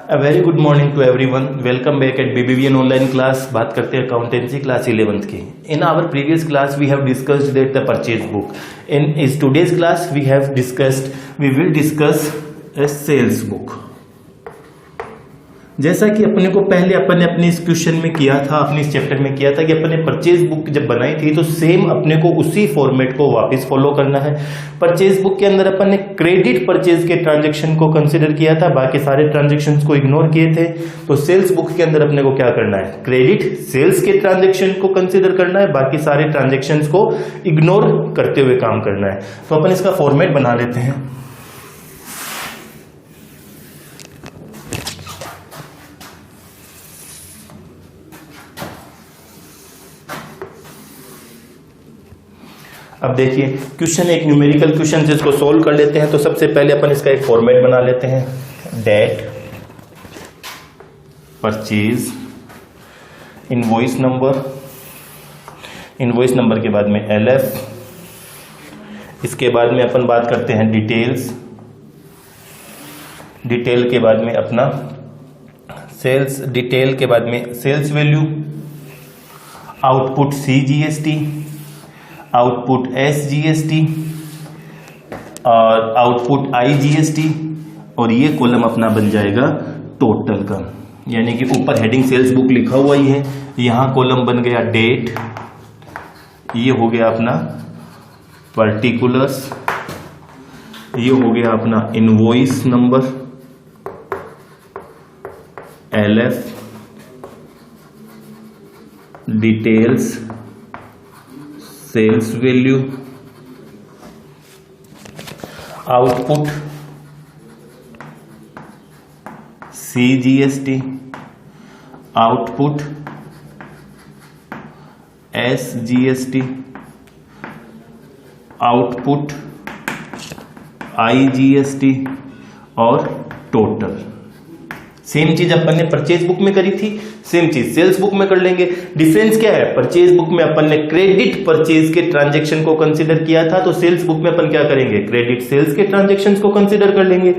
A very good morning to everyone. Welcome back at BBVN online class. बात करते हैं accountancy class 11th की. In our previous class we have discussed that the purchase book. In today's class we will discuss a sales book. जैसा कि अपने को पहले अपन ने अपने इस क्वेश्चन में किया था, अपने इस चैप्टर में किया था कि अपन ने परचेज बुक जब बनाई थी तो सेम अपने को उसी फॉर्मेट को वापस फॉलो करना है. परचेज बुक के अंदर अपन ने क्रेडिट परचेज के ट्रांजैक्शन को कंसीडर किया था, बाकी सारे ट्रांजैक्शंस को इग्नोर किए थे. तो सेल्स बुक के अंदर अपने को क्या करना है, क्रेडिट सेल्स के ट्रांजैक्शन को कंसीडर करना है, बाकी सारे ट्रांजैक्शंस को इग्नोर करते हुए काम करना है. तो अपन इसका फॉर्मेट बना लेते हैं. अब देखिए क्वेश्चन एक न्यूमेरिकल क्वेश्चन जिसको सोल्व कर लेते हैं. तो सबसे पहले अपन इसका एक फॉर्मेट बना लेते हैं. डेट, परचेज, इनवॉइस नंबर के बाद में एलएफ, इसके बाद में अपन बात करते हैं डिटेल्स, डिटेल के बाद में अपना सेल्स, डिटेल के बाद में sales value, output CGST, output SGST और आउटपुट आईजीएसटी, और ये कॉलम अपना बन जाएगा टोटल का. यानी कि ऊपर हेडिंग सेल्स बुक लिखा हुआ ही है, यहां कॉलम बन गया डेट, ये हो गया अपना पर्टिकुलर्स, ये हो गया अपना invoice number, LF, details, sales value, output CGST, output SGST, output IGST और टोटल. सेम चीज अपन ने परचेज बुक में करी थी, सेम चीज सेल्स बुक में कर लेंगे. डिफरेंस क्या है, परचेज बुक में अपन ने क्रेडिट परचेज के ट्रांजैक्शन को कंसीडर किया था, तो सेल्स बुक में अपन क्या करेंगे, क्रेडिट सेल्स के ट्रांजैक्शंस को कंसीडर कर लेंगे.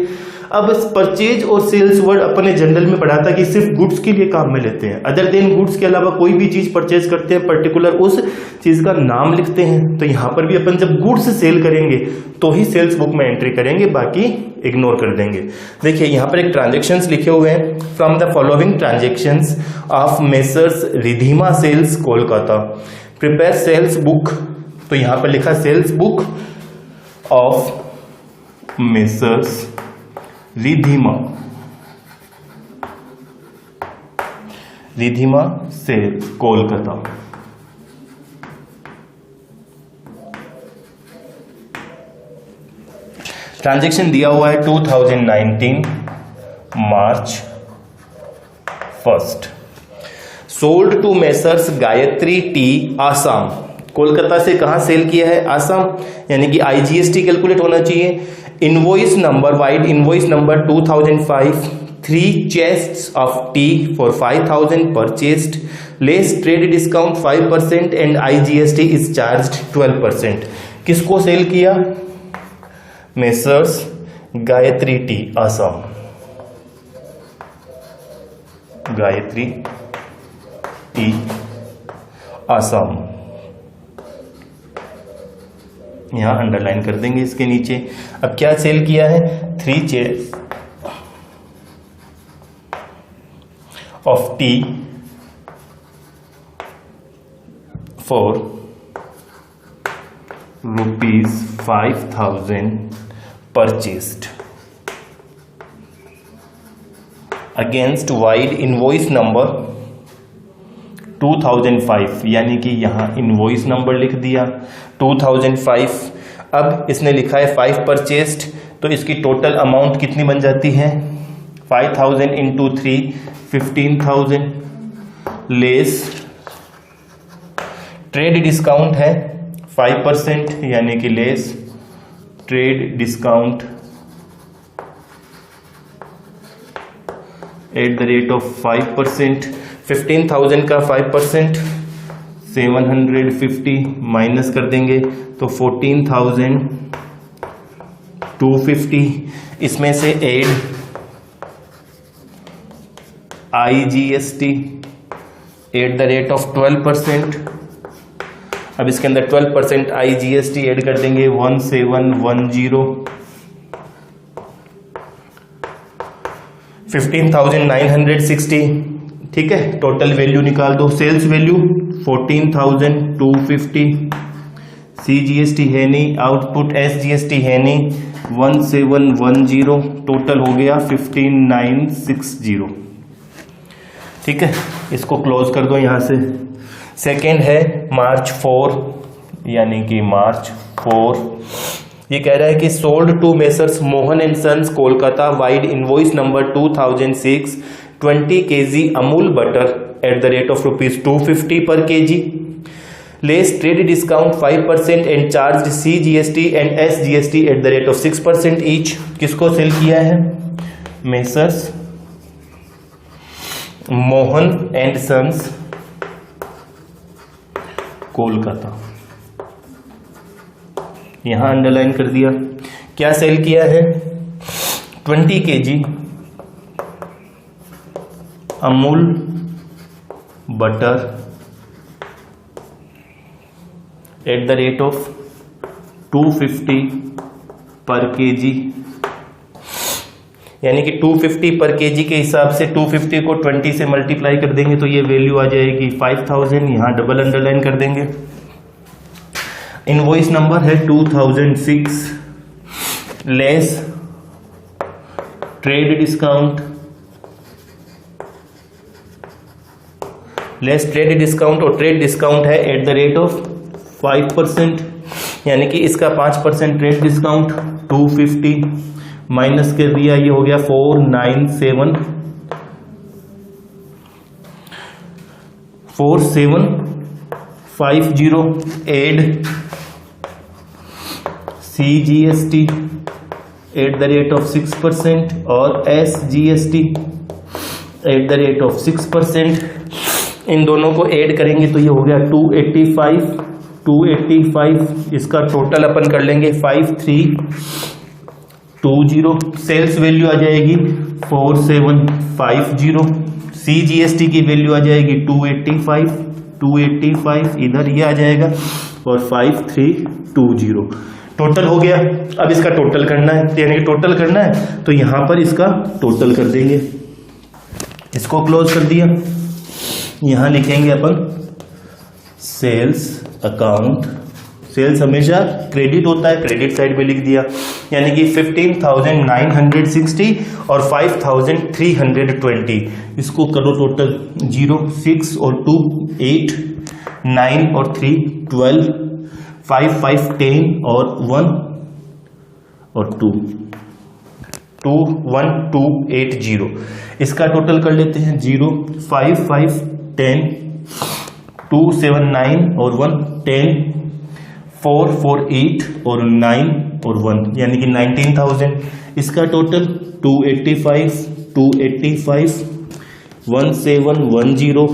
अब परचेज और सेल्स वर्ड अपन ने जनरल में पढ़ा था कि सिर्फ गुड्स के लिए काम में लेते हैं. अदर देन गुड्स के अलावा कोई भी चीज परचेज करते हैं पर्टिकुलर उस चीज का नाम लिखते हैं. तो यहां पर भी अपन जब गुड्स सेल करेंगे तो ही सेल्स बुक में एंट्री करेंगे, बाकी इग्नोर कर देंगे. देखिए यहां पर एक ट्रांजैक्शंस लिखे हुए हैं. From the following transactions of messrs Ridhima sales Kolkata prepare sales book. तो यहां पर लिखा sales book of messrs Ridhima sales Kolkata. Transaction दिया हुआ है 2019 March 1st. Sold to messrs Gayatri tea Assam. Kolkata से कहां सेल किया है, आसाम, यानी कि आईजीएसटी कैलकुलेट होना चाहिए. Invoice number, wide invoice number 2005, 3 chests of tea for 5000 purchased, less trade discount 5% and IGST is charged 12%. किसको सेल किया, messrs Gayatri tea Assam, Gayatri tea Assam. यहां अंडरलाइन कर देंगे इसके नीचे. अब क्या सेल किया है, 3 chests of tea for rupees 5000 purchased against wide invoice number 2005, यानी कि यहां इनवॉइस नंबर लिख दिया 2005. अब इसने लिखा है 5 परचेस्ड, तो इसकी टोटल अमाउंट कितनी बन जाती है, 5000 इंटू 3 15,000, लेस ट्रेड डिस्काउंट है 5%, यानी कि less trade discount at the rate of 5%. 15,000 का 5% 750 माइनस कर देंगे तो 14,250. इसमें से ऐड IGST @12%। अब इसके अंदर 12% IGST ऐड कर देंगे 1710, 15,960। ठीक है, टोटल वैल्यू निकाल दो। सेल्स वैल्यू 14,250, CGST है नहीं, आउटपुट SGST है नहीं, 1710, टोटल हो गया 15,960। ठीक है, इसको क्लोज कर दो यहां से। सेकेंड है मार्च 4, यानी कि मार्च 4। ये कह रहा है कि sold to messrs Mohan and sons Kolkata vide invoice number 2006 20 kg Amul butter @250 per kg, less trade discount 5% and charge CGST and SGST @6% each. किसको सेल किया है? Messrs Mohan and sons Kolkata, यहां अंडरलाइन कर दिया। क्या सेल किया है? 20 kg अमूल बटर @250 पर kg, यानी कि 250 पर kg के हिसाब से 250 को 20 से मल्टीप्लाई कर देंगे तो ये वैल्यू आ जाएगी 5000। यहां डबल अंडरलाइन कर देंगे। इनवॉइस नंबर है 2006, लेस ट्रेड डिस्काउंट, और ट्रेड डिस्काउंट है @5%, यानी कि इसका 5% ट्रेड डिस्काउंट 250 माइनस कर दिया, ये हो गया 4750 एड CGST @6% और SGST @6%। इन दोनों को ऐड करेंगे तो ये हो गया 285। इसका टोटल अपन कर लेंगे 5320। सेल्स वैल्यू आ जाएगी 4750, CGST की वैल्यू आ जाएगी 285, इधर ये आ जाएगा और 5320। टोटल हो गया। अब इसका टोटल करना है, यानी कि टोटल करना है तो यहां पर इसका टोटल कर देंगे। इसको क्लोज कर दिया। यहां लिखेंगे अपन सेल्स अकाउंट। सेल्स हमेशा क्रेडिट होता है, क्रेडिट साइड पे लिख दिया, यानी कि 15,960 और 5,320। इसको करो टोटल, 0 6 और 2 8, 9 और 3 12, 5 5 10 और 1 और 2 21280। इसका टोटल कर लेते हैं 0 5 5 10 2 7 9 और 1 10 4 4 8 और 9 और 1, यानी कि 19,000। इसका टोटल 285 1710।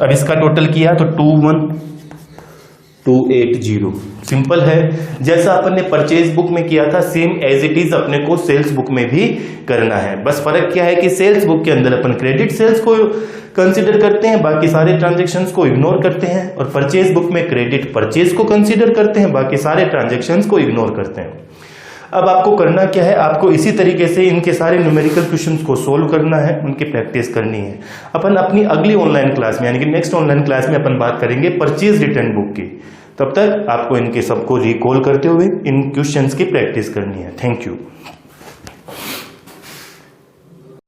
अब इसका टोटल किया तो 21280। सिंपल है, जैसा अपन ने परचेज बुक में किया था सेम एज इट इज अपने को सेल्स बुक में भी करना है। बस फर्क क्या है कि सेल्स बुक के अंदर अपन क्रेडिट सेल्स को कंसीडर करते हैं, बाकी सारे ट्रांजैक्शंस को इग्नोर करते हैं, और परचेज बुक में क्रेडिट परचेज को कंसीडर करते हैं, बाकी सारे ट्रांजैक्शंस को इग्नोर करते हैं। अब आपको करना क्या है, आपको इसी तरीके से इनके सारे न्यूमेरिकल क्वेश्चंस को सोल्व करना है, उनकी प्रैक्टिस करनी है। अपन अपनी अगली ऑनलाइन क्लास में, यानी कि नेक्स्ट ऑनलाइन क्लास में अपन बात करेंगे परचेज रिटर्न बुक की। तब तक आपको इनके सबको रिकॉल करते हुए इन क्वेश्चंस की प्रैक्टिस करनी है। Thank you.